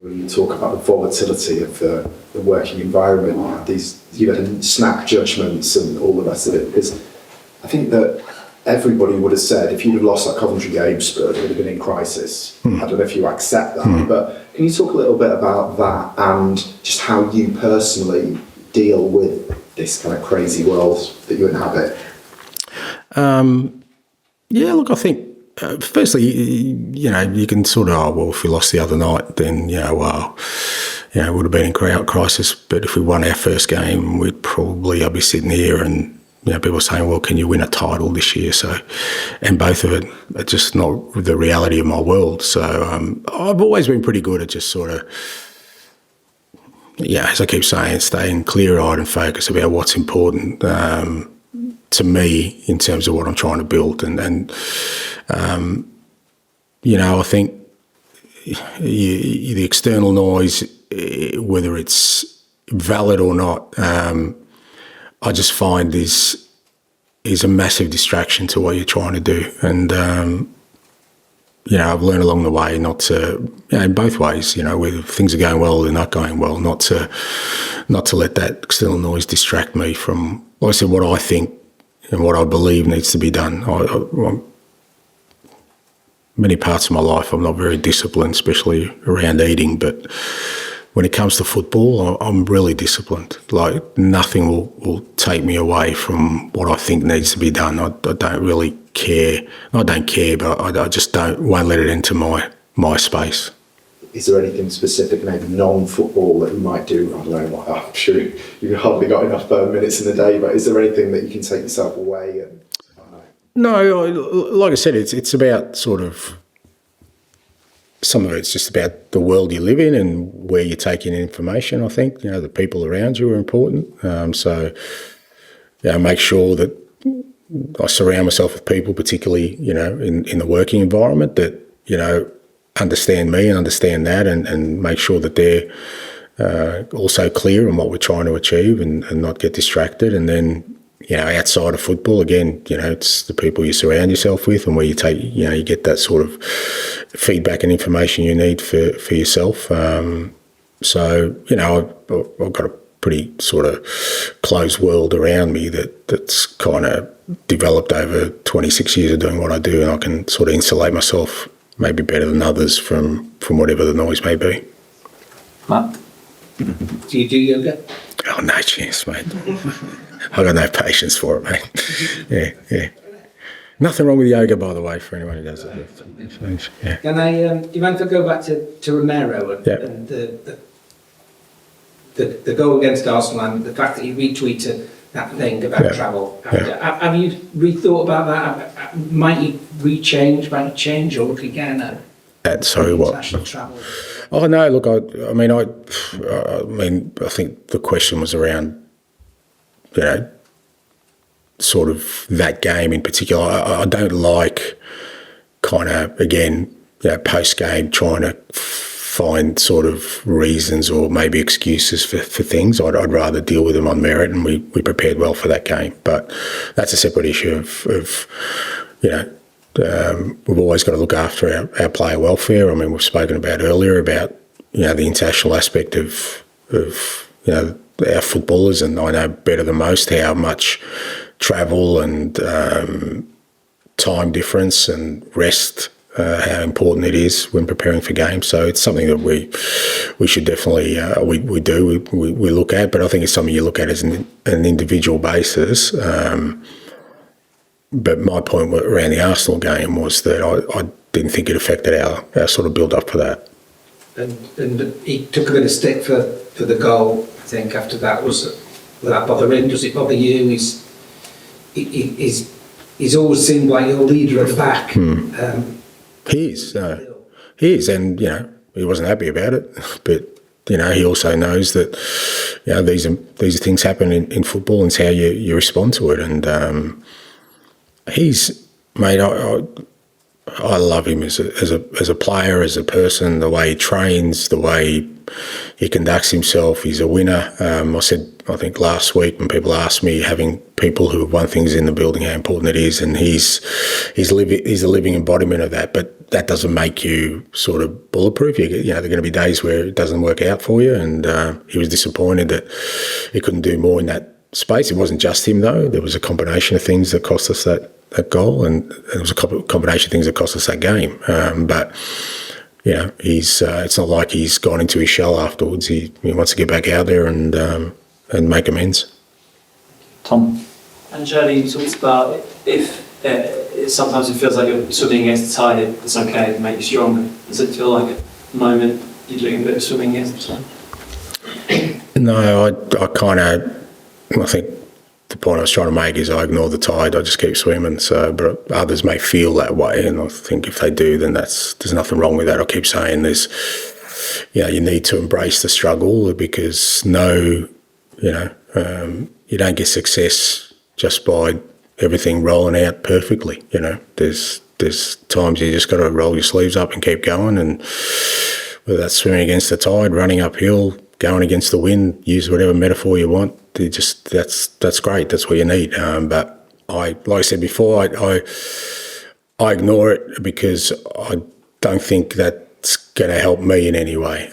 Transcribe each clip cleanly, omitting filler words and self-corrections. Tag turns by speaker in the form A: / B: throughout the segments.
A: You talk about the volatility of the working environment. You have these, snap judgments and all the rest of it. Because I think that everybody would have said if you'd have lost that Coventry game, Spurs would have been in crisis. I don't know if you accept that, but can you talk a little bit about that and just how you personally deal with this kind of crazy world that you inhabit?
B: Yeah, look, I think firstly, you can sort of, if we lost the other night, then, it would have been in crisis. But if we won our first game, I'd be sitting here and, people saying, well, can you win a title this year? So, and both of it are just not the reality of my world. So I've always been pretty good at just sort of, as I keep saying, staying clear-eyed and focused about what's important to me in terms of what I'm trying to build. And I think the external noise, whether it's valid or not, I just find is a massive distraction to what you're trying to do. And, I've learned along the way not to, in both ways, whether things are going well or they're not going well, not to let that external noise distract me from, like I said, what I think and what I believe needs to be done. Many parts of my life I'm not very disciplined, especially around eating, but when it comes to football, I'm really disciplined. Like nothing will take me away from what I think needs to be done. I don't really care. I don't care, but I just won't let it into my space.
A: Is there anything specific, maybe non-football, that you might do? I don't know. I'm sure you've hardly got enough minutes in the day, but is there anything that you can take yourself away? And
B: No, like I said, it's about sort of. Some of it's just about the world you live in and where you take in information, I think. The people around you are important. So make sure that I surround myself with people, particularly, in the working environment that, understand me and understand that and make sure that they're also clear on what we're trying to achieve and not get distracted. And then, outside of football, again, it's the people you surround yourself with and where you take, you get that sort of feedback and information you need for yourself. So, I've got a pretty sort of closed world around me that's kind of developed over 26 years of doing what I do, and I can sort of insulate myself maybe better than others from whatever the noise may be.
C: Mark, do you do yoga?
B: Oh, no chance, mate. I've got no patience for it, mate. Yeah. Nothing wrong with yoga, by the way, for anyone who does it. Yeah.
C: Can I, do you mind if I go back to Romero and the goal against Arsenal and the fact that you retweeted that thing about travel? Have you rethought about that? Might you change or look again at
B: sorry,
C: international
B: what?
C: Travel?
B: Oh no! Look, I mean, I think the question was around, sort of that game in particular. I don't like kind of, again, post-game trying to find sort of reasons or maybe excuses for things. I'd rather deal with them on merit, and we prepared well for that game. But that's a separate issue of we've always got to look after our player welfare. I mean, we've spoken about earlier about, the international aspect of our footballers, and I know better than most how much travel and time difference and rest, how important it is when preparing for games. So it's something that we should definitely we look at, but I think it's something you look at as an individual basis. But my point around the Arsenal game was that I didn't think it affected our sort of build-up for that.
C: And he took a bit of stick for the goal, I think, after that. Will that bother him? Does it bother you? He's always seemed like your leader at the back.
B: He is, and, he wasn't happy about it. But, he also knows that, these are things happen in football, and it's how you respond to it. And mate, I love him as a player, as a person, the way he trains, the way he conducts himself. He's a winner. I said, I think last week when people asked me, having people who have won things in the building, how important it is, and he's a living embodiment of that. But that doesn't make you sort of bulletproof. There are going to be days where it doesn't work out for you, and he was disappointed that he couldn't do more in that space. It wasn't just him, though. There was a combination of things that cost us that goal, and there was a combination of things that cost us that game. But he's it's not like he's gone into his shell afterwards. He wants to get back out there and make amends.
D: Tom?
E: And Shirley, you talked about if sometimes it feels like you're swimming against the tide, it's okay to make you stronger. Does it feel like at the moment you're doing a bit of swimming against the tide?
B: No, I think the point I was trying to make is I ignore the tide, I just keep swimming. So, but others may feel that way, and I think if they do, then there's nothing wrong with that. I keep saying you need to embrace the struggle, because you don't get success just by everything rolling out perfectly. There's times you just got to roll your sleeves up and keep going, and whether that's swimming against the tide, running uphill, going against the wind, use whatever metaphor you want. That's great. That's what you need. But like I said before, I ignore it because I don't think that's going to help me in any way.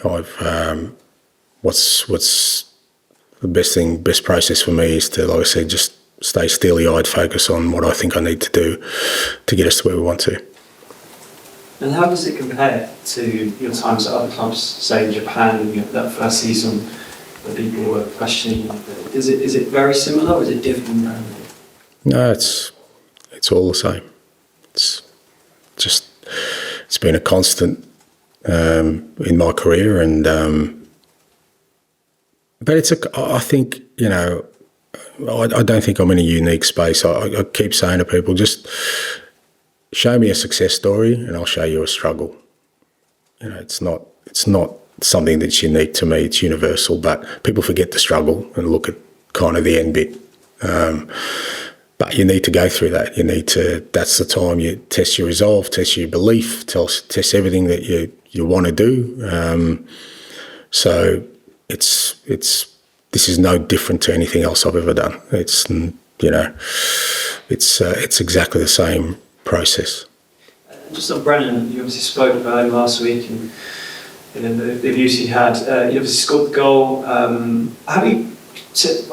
B: What's the best process for me is to, like I said, just stay steely-eyed, focus on what I think I need to do to get us to where we want to.
E: And how does it compare to your times at other clubs, say in Japan, that first season where people were questioning? Is it very similar, or is it different?
B: No, it's all the same. It's been a constant in my career, and but I think I don't think I'm in a unique space. I keep saying to people, just show me a success story and I'll show you a struggle. It's not something that's unique to me. It's universal, but people forget the struggle and look at kind of the end bit. But you need to go through that. That's the time you test your resolve, test your belief, test everything that you want to do. So this is no different to anything else I've ever done. It's exactly the same process.
E: Just on Brennan, you obviously spoke about him last week and the abuse he had. He obviously scored the goal. Have you,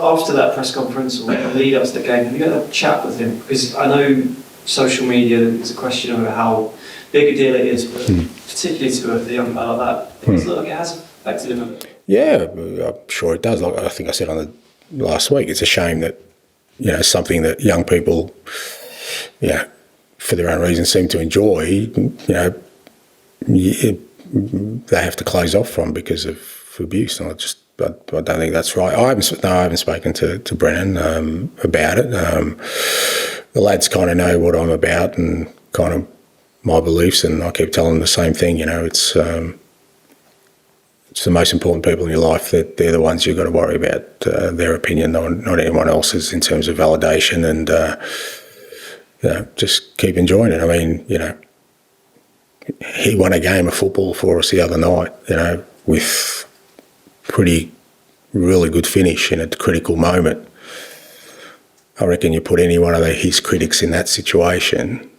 E: after that press conference or the lead up to the game, have you had a chat with him? Because I know social media is a question of how big a deal it is, but particularly to a young man like that, it looks like it has affected him a bit.
B: Yeah, I'm sure it does. Like I think I said on the last week, it's a shame that something that young people, for their own reasons, seem to enjoy. They have to close off from because of abuse, and I don't think that's right. I haven't spoken to Brennan about it. The lads kind of know what I'm about and kind of my beliefs, and I keep telling them the same thing. It's the most important people in your life. They're the ones you've got to worry about their opinion, not anyone else's, in terms of validation. And just keep enjoying it. I mean, he won a game of football for us the other night. With really good finish in a critical moment. I reckon you put any one of his critics in that situation,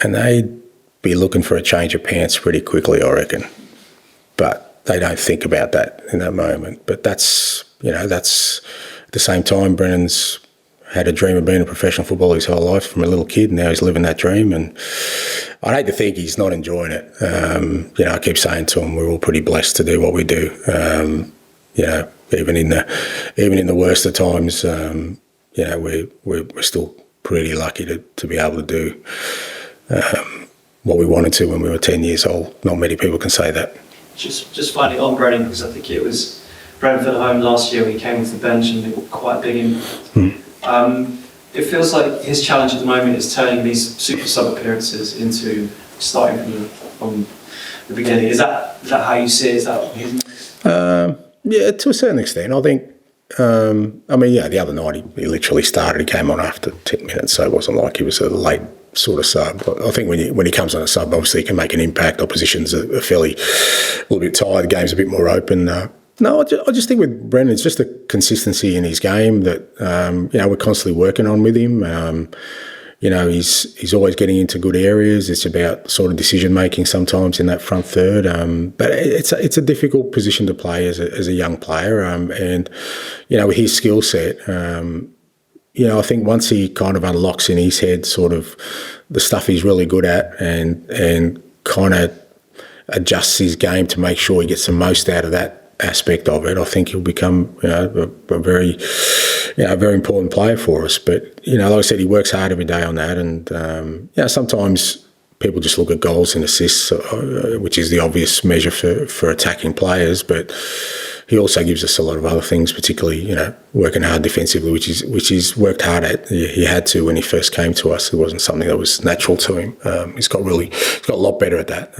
B: and they'd be looking for a change of pants pretty quickly, I reckon. But they don't think about that in that moment. But that's at the same time, Brennan's had a dream of being a professional footballer his whole life from a little kid, and now he's living that dream. And I'd hate to think he's not enjoying it. I keep saying to him, we're all pretty blessed to do what we do. Even in the worst of times, we're still pretty lucky to be able to do what we wanted to when we were 10 years old. Not many people can say that.
E: Just finally on Brennan, because I think it was Brentford at home last year when he came off the bench and they were quite big impact. It feels like his challenge at the moment is turning these super sub appearances into starting from the beginning. Is that how you see it? Is that his?
B: Yeah, to a certain extent. I think, the other night he literally started. He came on after 10 minutes, so it wasn't like he was a late sort of sub. I think when he comes on a sub, obviously he can make an impact. Oppositions are a little bit tired. The game's a bit more open. No, I just think with Brennan, it's just a consistency in his game that we're constantly working on with him. he's always getting into good areas. It's about sort of decision making sometimes in that front third. But it's a difficult position to play as a young player. And with his skill set, I think once he kind of unlocks in his head sort of the stuff he's really good at and kind of adjusts his game to make sure he gets the most out of that aspect of it, I think he'll become a very important player for us. But like I said, he works hard every day on that, and sometimes people just look at goals and assists, which is the obvious measure for attacking players, but he also gives us a lot of other things, particularly working hard defensively, which he's worked hard at. He had to when he first came to us. It wasn't something that was natural to him. He's got a lot better at that.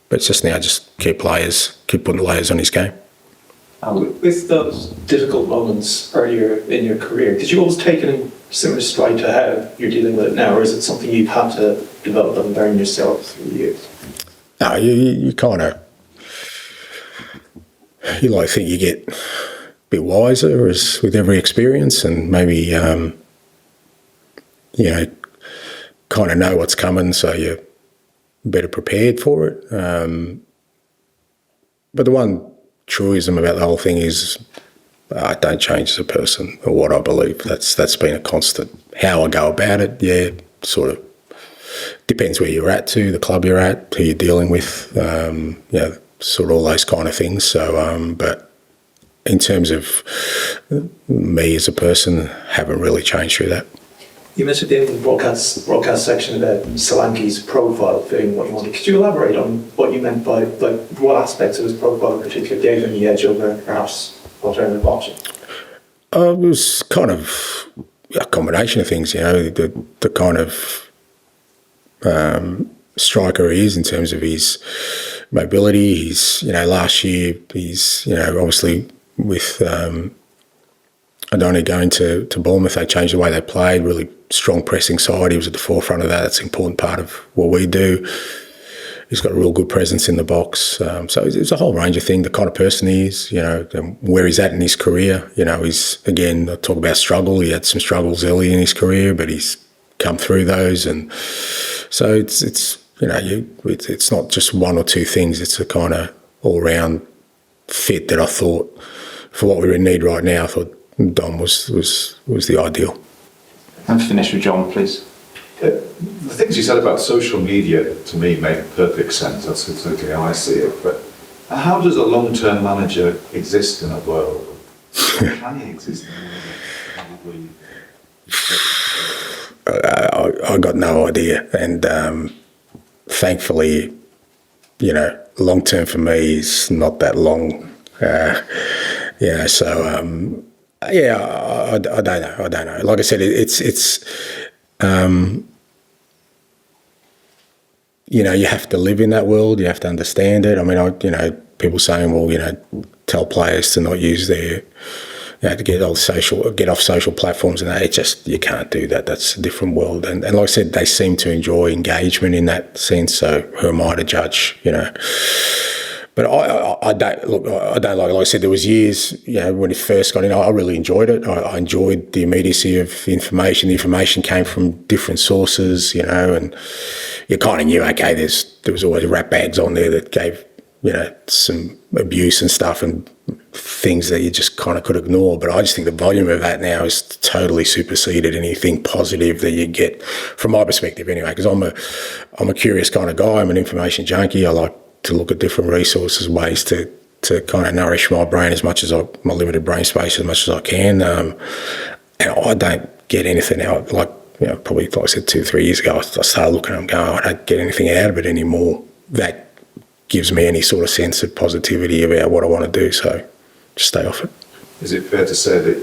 B: But it's just now keep putting layers on his game.
F: With those difficult moments earlier in your career, did you always take it in similar stride to how you're dealing with it now, or is it something you've had to develop and learn yourself through the years?
B: No, you kind of, think you get a bit wiser as with every experience, and maybe kind of know what's coming, so you're better prepared for it. But the one truism about the whole thing is I don't change as a person or what I believe. That's been a constant. How I go about it, sort of depends where you're at too, the club you're at, who you're dealing with, sort of all those kind of things. So, but in terms of me as a person, haven't really changed through that.
F: You mentioned in the broadcast section about Solanke's profile fitting what you wanted. Could you elaborate on what you meant by what aspects of his profile in particular gave him the edge over perhaps alternative options?
B: It was kind of a combination of things, the kind of striker he is in terms of his mobility. He's, last year he's, obviously with Adoni going to Bournemouth, they changed the way they played, really strong pressing side. He was at the forefront of that. That's an important part of what we do. He's got a real good presence in the box. So it's a whole range of things, the kind of person he is, and where he's at in his career. He's, again, I talk about struggle. He had some struggles early in his career, but he's come through those. And so it's not just one or two things. It's a kind of all-round fit that I thought, for what we need right now, I thought Dom was the ideal.
D: And finish with John, please.
G: The things you said about social media, to me, make perfect sense. That's exactly how I see it. But how does a long-term manager exist in a world? Can he exist in a world?
B: I got no idea. And thankfully, long-term for me is not that long. I don't know. Like I said, it's you have to live in that world. You have to understand it. I mean, people saying, well, tell players to not use their, to get off social platforms, and that. It just, you can't do that. That's a different world. And like I said, they seem to enjoy engagement in that sense. So who am I to judge? But I don't like I said, there was years, when it first got in, I really enjoyed it. I enjoyed the immediacy of information. The information came from different sources, and you kind of knew, okay, there was always rat bags on there that gave, some abuse and stuff and things that you just kind of could ignore. But I just think the volume of that now is totally superseded anything positive that you get, from my perspective anyway, because I'm a curious kind of guy. I'm an information junkie. I like to look at different resources, ways to kind of nourish my brain my limited brain space as much as I can. And I don't get anything out, probably, like I said, 2-3 years ago, I started looking at it and going, I don't get anything out of it anymore that gives me any sort of sense of positivity about what I want to do. So just stay off it.
G: Is it fair to say that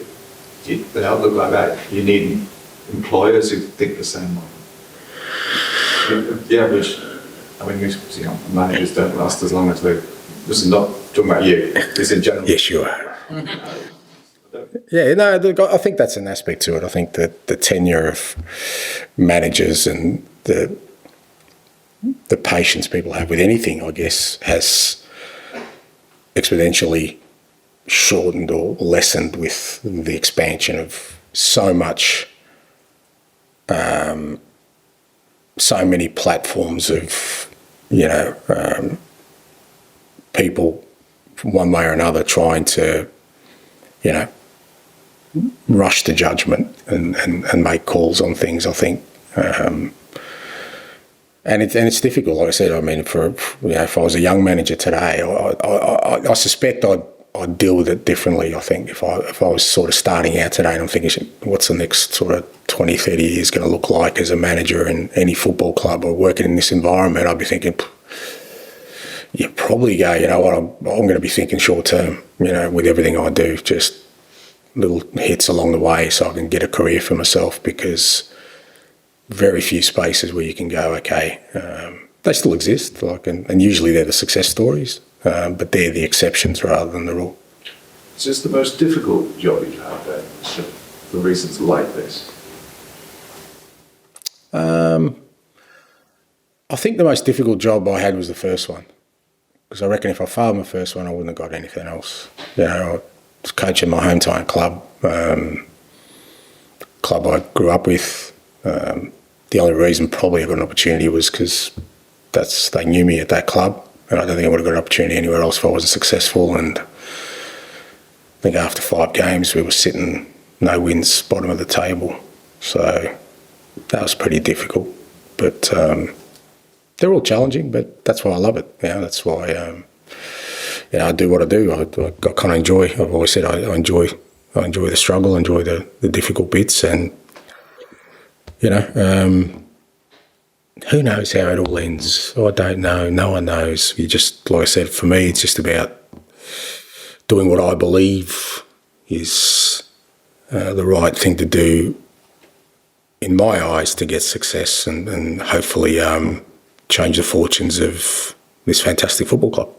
G: an outlook like that, you need employers who think the same way? The average, managers don't last as long as they. This is not talking about you. This in general.
B: Yes, you are. I think that's an aspect to it. I think that the tenure of managers and the patience people have with anything, I guess, has exponentially shortened or lessened with the expansion of so much so many platforms of, people one way or another trying to, rush to judgment and make calls on things, I think. And it's difficult, like I said. I mean, if I was a young manager today, I suspect I'd deal with it differently. I think if I was sort of starting out today and I'm thinking, what's the next sort of 20, 30 years going to look like as a manager in any football club or working in this environment, I'd be thinking, you probably go, you know what, I'm going to be thinking short term, with everything I do, just little hits along the way so I can get a career for myself, because very few spaces where you can go, okay, they still exist, and usually they're the success stories, but they're the exceptions rather than the rule.
G: Is this the most difficult job you've had then, for reasons like this?
B: I think the most difficult job I had was the first one, because I reckon if I failed my first one, I wouldn't have got anything else. I was coaching my hometown club, club I grew up with. The only reason probably I got an opportunity was because they knew me at that club, and I don't think I would have got an opportunity anywhere else if I wasn't successful. And I think after 5 games, we were sitting no wins, bottom of the table. So that was pretty difficult. But they're all challenging, but that's why I love it. That's why I do what I do. I kind of enjoy. I've always said I enjoy the struggle, enjoy the difficult bits, and who knows how it all ends? I don't know. No one knows. You just, like I said, for me, it's just about doing what I believe is the right thing to do in my eyes to get success and hopefully change the fortunes of this fantastic football club.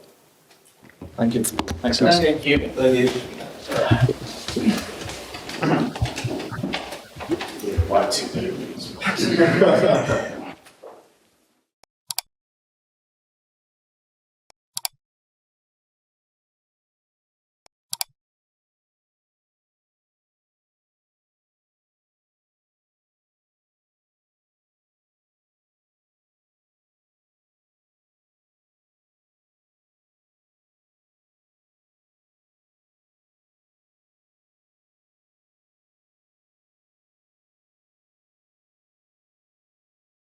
D: Thank you. Thanks, guys.
E: Thank you.
A: Why 2 minutes?